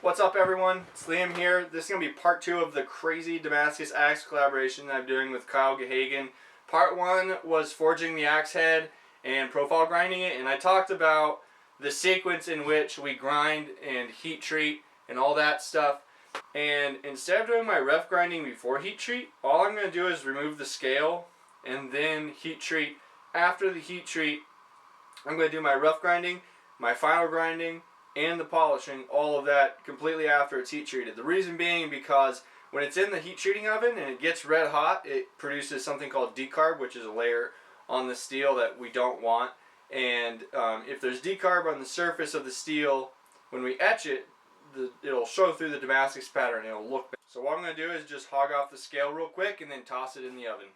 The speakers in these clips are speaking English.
What's up, everyone? It's Liam here. This is going to be part 2 of the crazy Damascus axe collaboration that I'm doing with Kyle Gahagan. Part 1 was forging the axe head and profile grinding it, and I talked about the sequence in which we grind and heat treat and all that stuff. And instead of doing my rough grinding before heat treat, all I'm going to do is remove the scale and then heat treat. After the heat treat, I'm going to do my rough grinding, my final grinding, and the polishing, all of that completely after it's heat treated. The reason being because when it's in the heat treating oven and it gets red hot, it produces something called decarb, which is a layer on the steel that we don't want. And if there's decarb on the surface of the steel, when we etch it, it'll show through the Damascus pattern. It'll look bad. So what I'm going to do is just hog off the scale real quick and then toss it in the oven.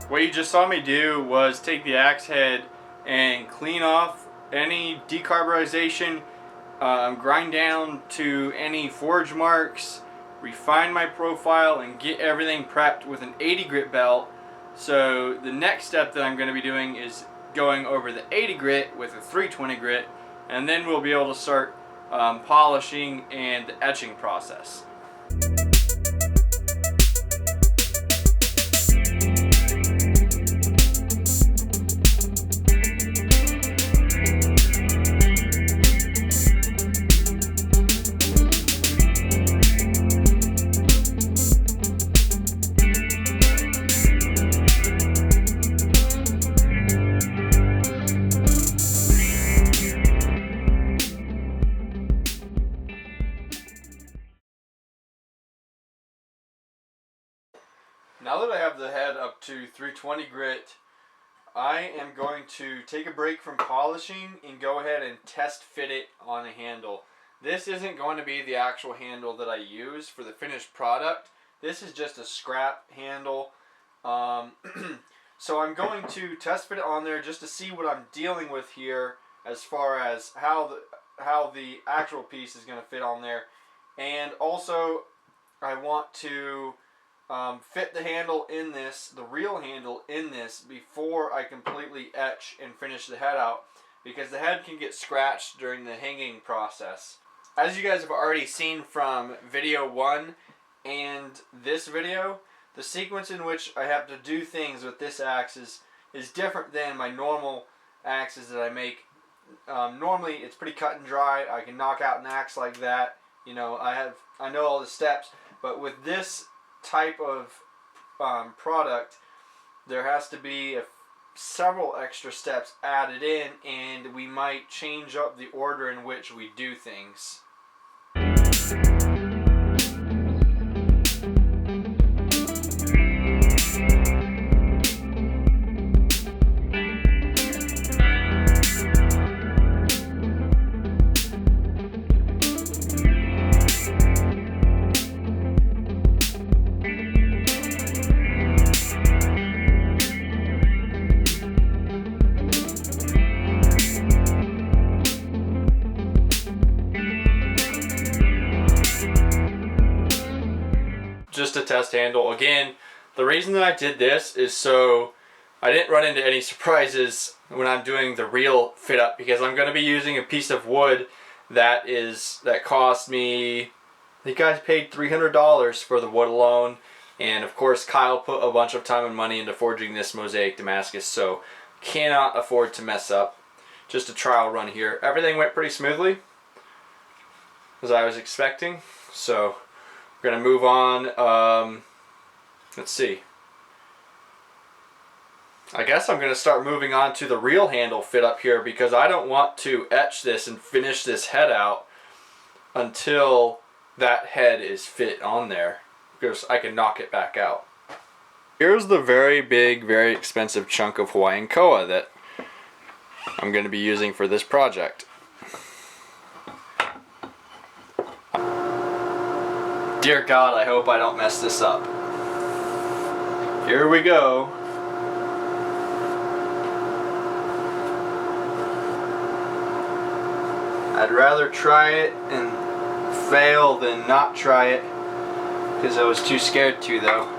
What you just saw me do was take the axe head and clean off any decarburization, grind down to any forge marks, refine my profile, and get everything prepped with an 80 grit belt. So the next step that I'm going to be doing is going over the 80 grit with a 320 grit, and then we'll be able to start polishing and the etching process. Now that I have the head up to 320 grit, I am going to take a break from polishing and go ahead and test fit it on a handle. This isn't going to be the actual handle that I use for the finished product. This is just a scrap handle. So I'm going to test fit it on there just to see what I'm dealing with here as far as how the actual piece is going to fit on there. And also, I want to fit the handle in this, the real handle in this, before I completely etch and finish the head out, because the head can get scratched during the hanging process. As you guys have already seen from video 1 and this video, the sequence in which I have to do things with this axe is different than my normal axes that I make. Normally it's pretty cut and dry. I can knock out an axe like that. You know, I know all the steps, but with this type of product, there has to be several extra steps added in, and we might change up the order in which we do things. Just a test handle. Again, the reason that I did this is so I didn't run into any surprises when I'm doing the real fit up, because I'm going to be using a piece of wood that cost me, I think I paid $300 for the wood alone, and of course Kyle put a bunch of time and money into forging this MOSAIC Damascus, so cannot afford to mess up. Just a trial run here. Everything went pretty smoothly as I was expecting, so we're going to move on. Let's see. I guess I'm going to start moving on to the real handle fit up here, because I don't want to etch this and finish this head out until that head is fit on there, because I can knock it back out. Here's the very big, very expensive chunk of Hawaiian koa that I'm going to be using for this project. Dear God, I hope I don't mess this up. Here we go. I'd rather try it and fail than not try it, because I was too scared to, though.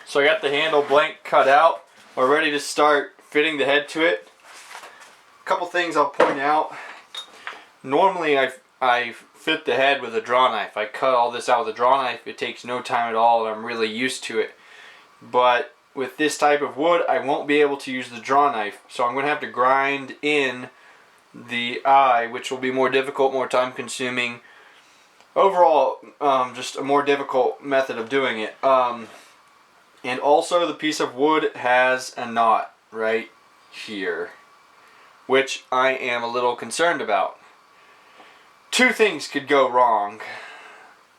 So I got the handle blank cut out. We're ready to start fitting the head to it. A couple things I'll point out. Normally I fit the head with a draw knife. I cut all this out with a draw knife. It takes no time at all, and I'm really used to it. But with this type of wood, I won't be able to use the draw knife. So I'm going to have to grind in the eye, which will be more difficult, more time consuming. Overall, just a more difficult method of doing it. And also the piece of wood has a knot right here, which I am a little concerned about. Two things could go wrong.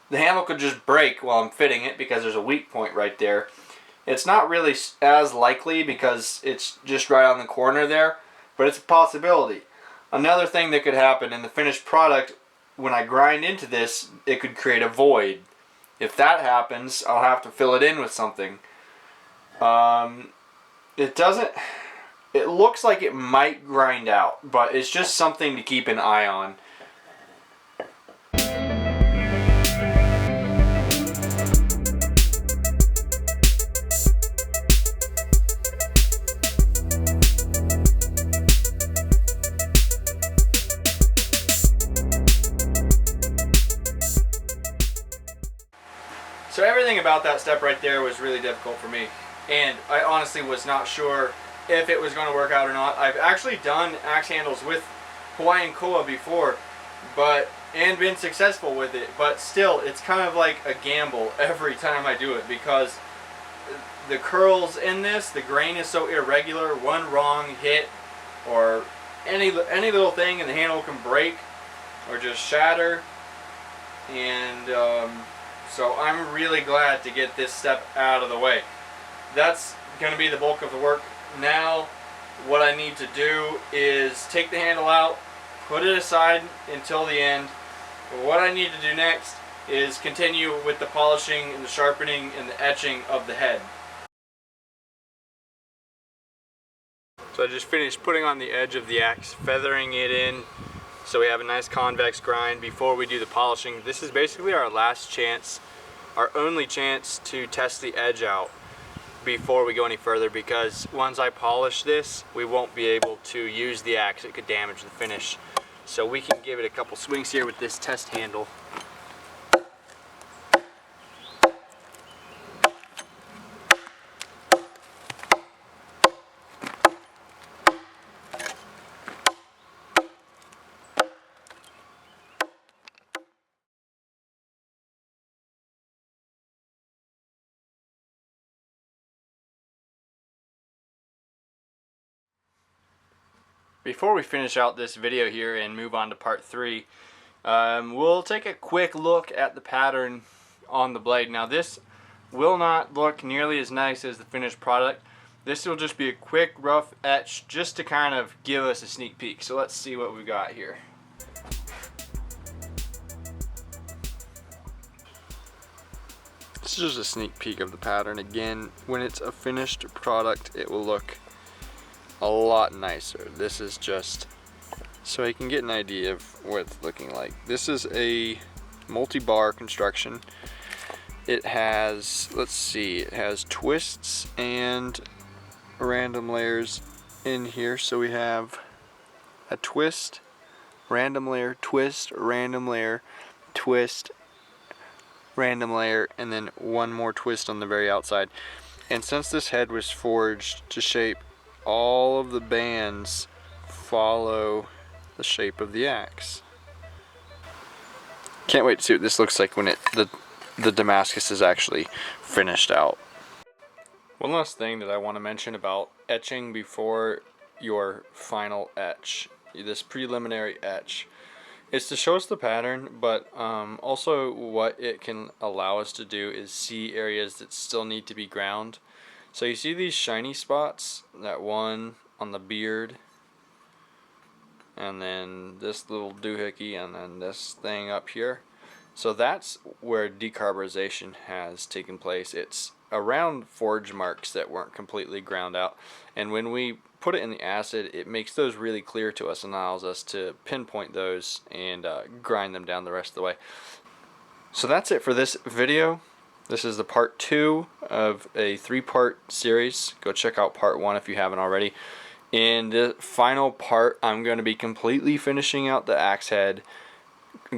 The handle could just break while I'm fitting it because there's a weak point right there. It's not really as likely because it's just right on the corner there, but it's a possibility. Another thing that could happen in the finished product, when I grind into this, it could create a void. If that happens, I'll have to fill it in with something. It looks like it might grind out, but it's just something to keep an eye on. So everything about that step right there was really difficult for me, and I honestly was not sure if it was going to work out or not. I've actually done axe handles with Hawaiian koa before, and been successful with it, but still it's kind of like a gamble every time I do it, because the curls in this, the grain is so irregular, one wrong hit or any little thing and the handle can break or just shatter. And so I'm really glad to get this step out of the way. That's going to be the bulk of the work. Now what I need to do is take the handle out, put it aside until the end. What I need to do next is continue with the polishing and the sharpening and the etching of the head. So I just finished putting on the edge of the axe, feathering it in so we have a nice convex grind before we do the polishing. This is basically our last chance, our only chance to test the edge out before we go any further, because once I polish this, we won't be able to use the axe. It could damage the finish. So we can give it a couple swings here with this test handle. Before we finish out this video here and move on to part 3, we'll take a quick look at the pattern on the blade. Now this will not look nearly as nice as the finished product. This will just be a quick rough etch just to kind of give us a sneak peek. So let's see what we got here. This is just a sneak peek of the pattern. Again, when it's a finished product, it will look a lot nicer. This is just so you can get an idea of what it's looking like. This is a multi-bar construction. It has, let's see, it has twists and random layers in here. So we have a twist, random layer, twist, random layer, twist, random layer, and then one more twist on the very outside. And since this head was forged to shape, all of the bands follow the shape of the axe. Can't wait to see what this looks like when the Damascus is actually finished out. One last thing that I want to mention about etching before your final etch, this preliminary etch, is to show us the pattern, but also what it can allow us to do is see areas that still need to be ground. So you see these shiny spots, that one on the beard, and then this little doohickey, and then this thing up here. So that's where decarbonization has taken place. It's around forge marks that weren't completely ground out, and when we put it in the acid, it makes those really clear to us and allows us to pinpoint those and grind them down the rest of the way. So that's it for this video. This is the part 2 of a 3-part series. Go check out part 1 if you haven't already. In the final part, I'm going to be completely finishing out the axe head,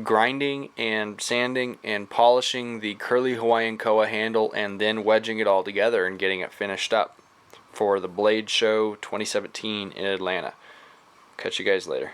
grinding and sanding and polishing the curly Hawaiian koa handle, and then wedging it all together and getting it finished up for the Blade Show 2017 in Atlanta. Catch you guys later.